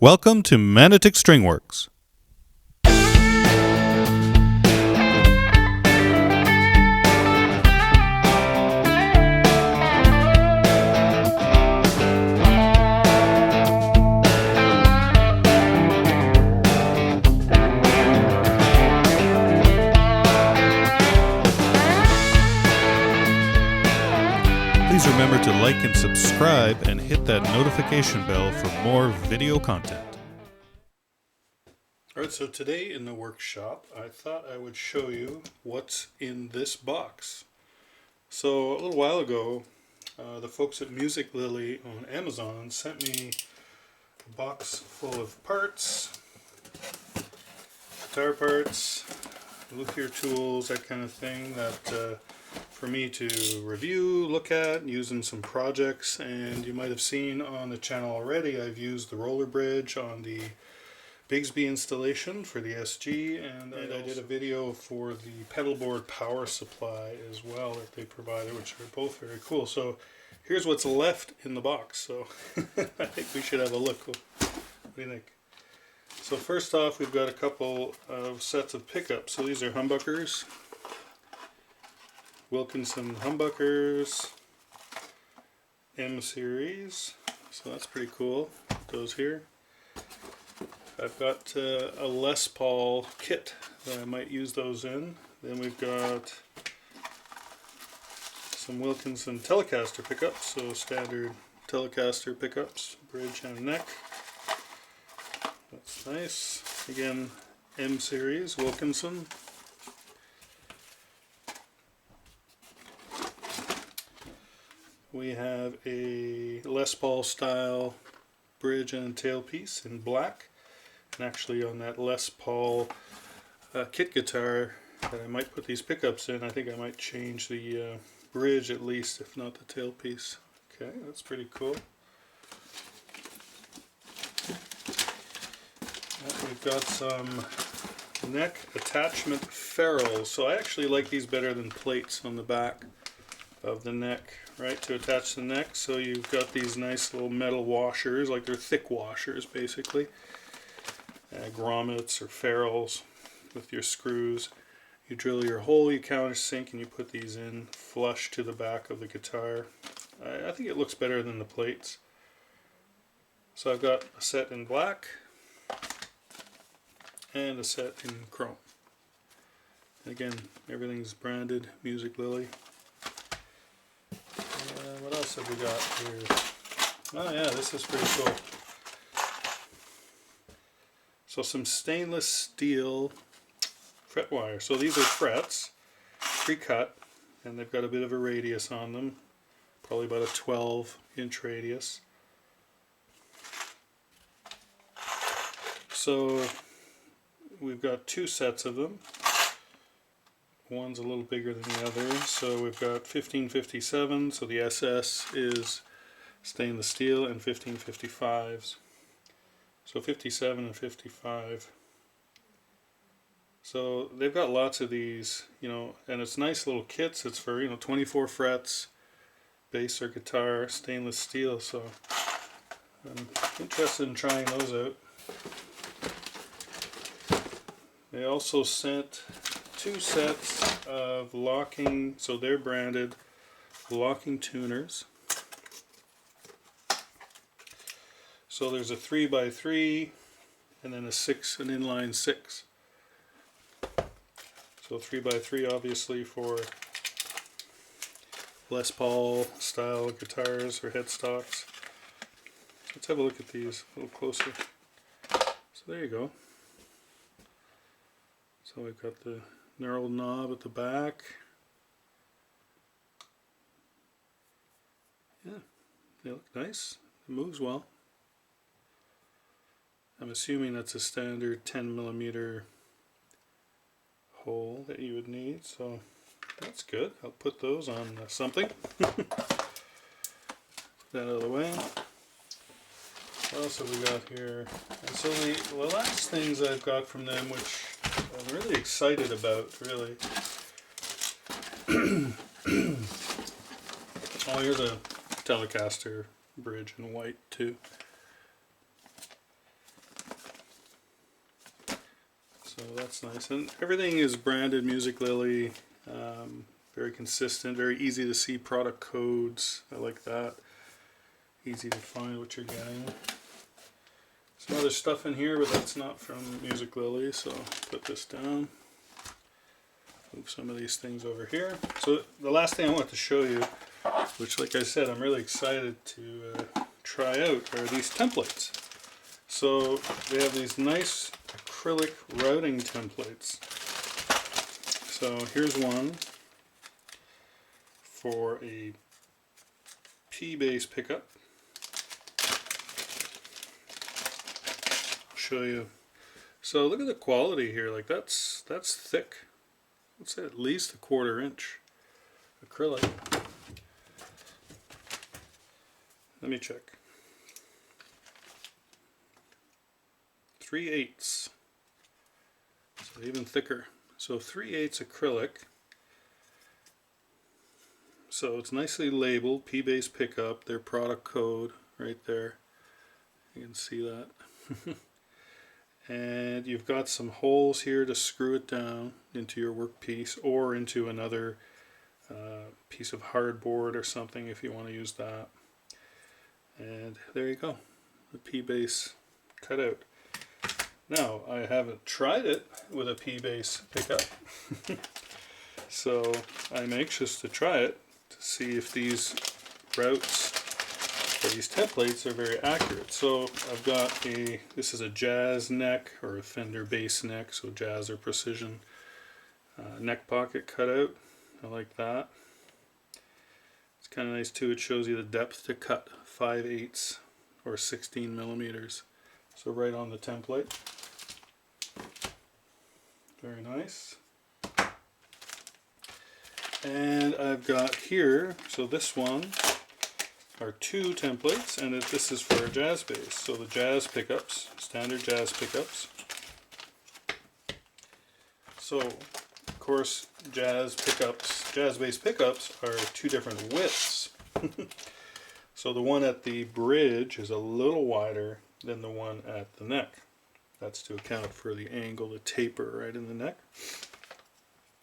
Welcome to Manotick StringWorks. Please remember to like and subscribe and hit that notification bell for more video content. Alright, so today in the workshop, I thought I would show you what's in this box. So a little while ago, the folks at Musiclily on Amazon sent me a box full of parts, guitar parts, luthier tools, that kind of thing, that for me to review, look at, use in some projects. And you might have seen on the channel already, I've used the roller bridge on the Bigsby installation for the SG, and I did a video for the pedal board power supply as well that they provided, which are both very cool. So here's what's left in the box. So I think we should have a look. What do you think? So first off, we've got a couple of sets of pickups. So these are humbuckers, Wilkinson humbuckers, M series. So that's pretty cool. Those here. I've got a Les Paul kit that I might use those in. Then we've got some Wilkinson Telecaster pickups, so standard Telecaster pickups, bridge and neck. That's nice. Again, M series Wilkinson. We have a Les Paul style bridge and tailpiece in black. And actually on that Les Paul kit guitar that I might put these pickups in, I think I might change the bridge at least, if not the tailpiece. Okay, that's pretty cool. We've got some neck attachment ferrules. So I actually like these better than plates on the back of the neck, right, to attach the neck. So you've got these nice little metal washers, like they're thick washers basically. Grommets or ferrules with your screws. You drill your hole, you countersink, and you put these in flush to the back of the guitar. I think it looks better than the plates. So I've got a set in black and a set in chrome. Again, everything's branded Musiclily. What else have we got here? Oh yeah, this is pretty cool. So some stainless steel fret wire. So these are frets, pre-cut, and they've got a bit of a radius on them, probably about a 12-inch radius. So we've got two sets of them. One's a little bigger than the other. So we've got 1557, so the SS is stainless steel, and 1555s. So 57 and 55. So they've got lots of these, you know, and it's nice little kits. It's for, 24 frets, bass or guitar, stainless steel. So I'm interested in trying those out. They also sent two sets of locking, so they're branded locking tuners. So there's a 3x3 and then an inline 6. So 3x3 obviously for Les Paul style guitars or headstocks. Let's have a look at these a little closer. So there you go. So we've got the knurled knob at the back. Yeah, they look nice. It moves well. I'm assuming that's a standard 10mm hole that you would need, so that's good. I'll put those on something. Put that out of the way. What else have we got here? And so the last things I've got from them, which I'm really excited about, really. Oh, here's a Telecaster bridge in white too. So that's nice, and everything is branded Musiclily. Very consistent, very easy to see product codes. I like that. Easy to find what you're getting. Some other stuff in here, but that's not from Musiclily, so put this down. Move some of these things over here. So the last thing I want to show you, which like I said I'm really excited to try out, are these templates. So they have these nice acrylic routing templates. So here's one for a P bass pickup. I'll show you. So look at the quality here, like that's thick. Let's say at least a 1/4 inch acrylic. Let me check. 3/8. So even thicker. So 3/8 acrylic. So it's nicely labeled, P bass pickup, their product code right there. You can see that. And you've got some holes here to screw it down into your workpiece or into another piece of hardboard or something if you want to use that. And there you go, the P bass cut out. Now I haven't tried it with a P bass pickup, so I'm anxious to try it to see if these routes, these templates, are very accurate. So I've got this is a jazz neck or a fender bass neck, so jazz or precision neck pocket cut out. I like that. It's kind of nice too, it shows you the depth to cut, 5/8 or 16 millimeters. So right on the template. Very nice. And I've got here, so this one are 2 templates, and this is for a jazz bass. So the jazz pickups, standard jazz pickups. So of course jazz bass pickups are 2 different widths. So the one at the bridge is a little wider than the one at the neck. That's to account for the angle, the taper right in the neck.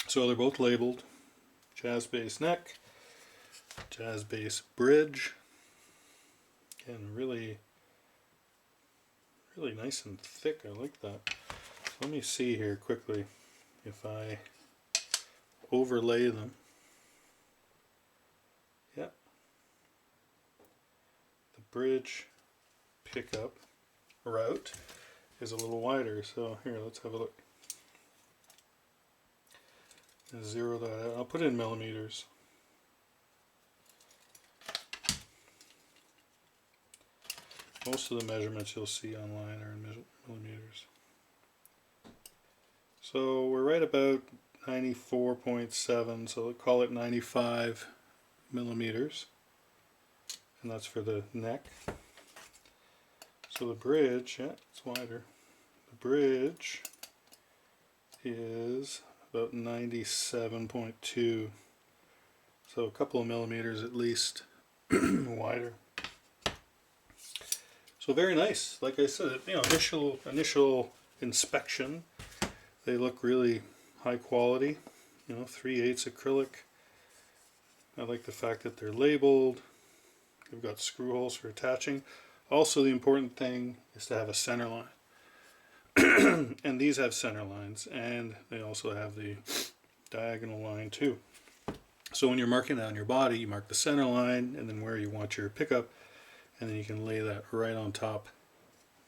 So they're both labeled jazz bass neck, jazz bass bridge. Again, really nice and thick. I like that. So let me see here quickly if I overlay them. Yep. The bridge pickup route is a little wider, so here, let's have a look. Zero that out. I'll put it in millimeters. Most of the measurements you'll see online are in millimeters. So we're right about 94.7, so we'll call it 95 millimeters. And that's for the neck. So the bridge, yeah, it's wider. The bridge is about 97.2, so a couple of millimeters at least wider. So very nice. Like I said, you know, initial inspection, they look really high quality. You know, 3/8 acrylic. I like the fact that they're labeled. They've got screw holes for attaching. Also, the important thing is to have a center line. And these have center lines, and they also have the diagonal line too. So when you're marking it on your body, you mark the center line and then where you want your pickup, and then you can lay that right on top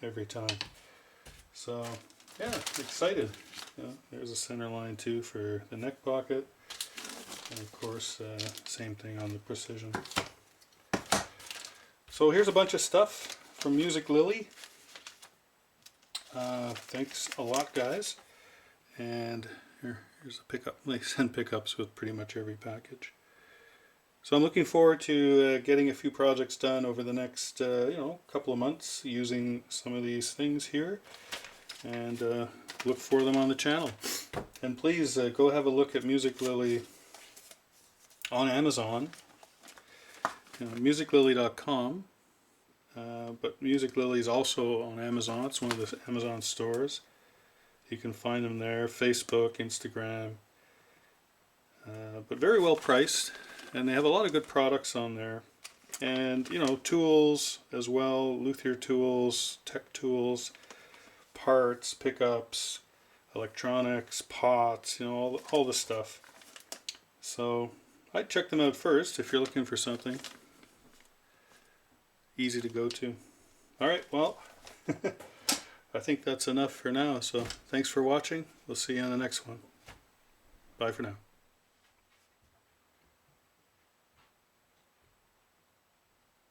every time. So yeah, excited. You know, there's a center line too for the neck pocket, and of course same thing on the precision. So here's a bunch of stuff from Musiclily. Thanks a lot, guys. And here's a pickup. They send pickups with pretty much every package. So I'm looking forward to getting a few projects done over the next couple of months using some of these things here, and look for them on the channel. And please go have a look at Musiclily on Amazon, musiclily.com. But Musiclily is also on Amazon. It's one of the Amazon stores. You can find them there, Facebook, Instagram, but very well priced, and they have a lot of good products on there. And you know, tools as well, luthier tools, tech tools, parts, pickups, electronics, pots, you know, all the stuff. So I'd check them out first if you're looking for something easy to go to. Alright, well, I think that's enough for now, so thanks for watching. We'll see you on the next one. Bye for now.